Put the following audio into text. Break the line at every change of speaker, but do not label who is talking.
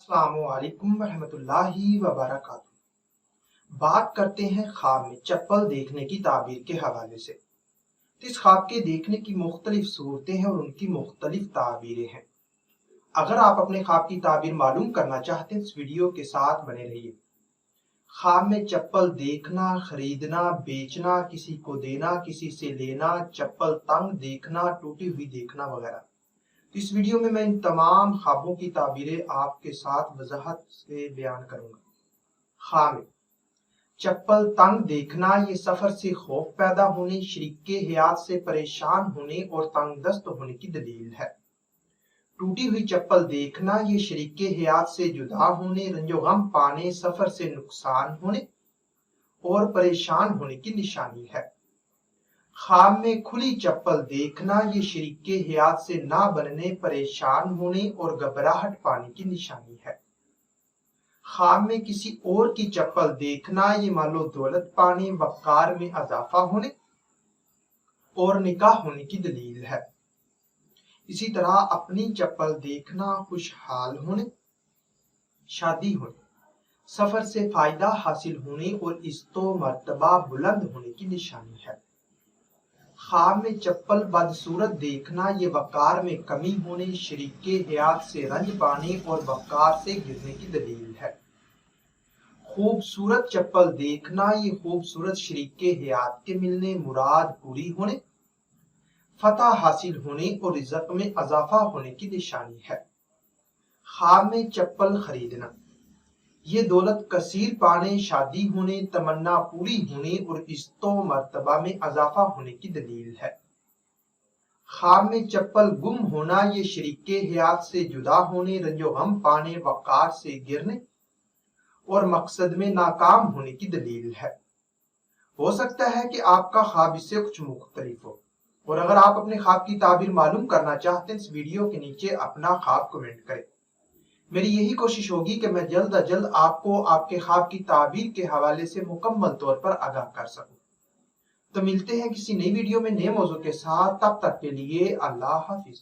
अस्सलाम वालेकुम रहमतुल्लाहि व बरकातुहू। बात करते हैं ख्वाब में चप्पल देखने की ताबीर के हवाले से। तो इस ख्वाब के देखने की मुख्तलिफ सूरतें हैं और उनकी मुख्तलिफ ताबीरें हैं। अगर आप अपने ख्वाब की ताबीर मालूम करना चाहते हैं इस वीडियो के साथ बने रहिए। ख्वाब में चप्पल देखना, खरीदना, बेचना, किसी को देना, किसी से लेना, चप्पल तंग देखना, टूटी हुई देखना वगैरह। इस वीडियो में मैं इन तमाम ख्वाबों की ताबीरें आपके साथ वजाहत से बयान करूंगा। ख्वाब में चप्पल तंग देखना ये सफर से खौफ पैदा होने, शरीके हयात से परेशान होने और तंगदस्त होने की दलील है। टूटी हुई चप्पल देखना ये शरीके हयात से जुदा होने, रंजो गम पाने, सफर से नुकसान होने और परेशान होने की निशानी है। ख्वाब में खुली चप्पल देखना ये शरीके हयात से ना बनने, परेशान होने और घबराहट पाने की निशानी है। ख्वाब में किसी और की चप्पल देखना ये मालो दौलत पाने, वक़ार में अजाफा होने और निकाह होने की दलील है। इसी तरह अपनी चप्पल देखना खुशहाल होने, शादी होने, सफर से फायदा हासिल होने और इज्जतो मर्तबा बुलंद होने की निशानी है। ख्वाब में चप्पल बदसूरत देखना ये वक़ार में कमी होने, शरीके हयात से रंज पाने और वक़ार से गिरने की दलील है। खूबसूरत चप्पल देखना ये खूबसूरत शरीके हयात के मिलने, मुराद पूरी होने, फतह हासिल होने और इज्जत में अजाफा होने की निशानी है। ख्वाब में चप्पल खरीदना ये दौलत कसीर पाने, शादी होने, तमन्ना पूरी होने और इज्जतो मर्तबा में अजाफा होने की दलील है। ख्वाब में चप्पल गुम होना ये शरीके हयात से जुदा होने, रंजो गम पाने, वक़ार से गिरने और मकसद में नाकाम होने की दलील है। हो सकता है कि आपका ख्वाब इससे कुछ मुख्तलिफ हो, और अगर आप अपने ख्वाब की ताबीर मालूम करना चाहते हैं इस वीडियो के नीचे अपना ख्वाब कमेंट करें। मेरी यही कोशिश होगी कि मैं जल्द अज जल्द आपको आपके ख्वाब की ताबीर के हवाले से मुकम्मल तौर पर आगाह कर सकूं। तो मिलते हैं किसी नई वीडियो में नए मौजू के साथ, तब तक के लिए अल्लाह हाफिज।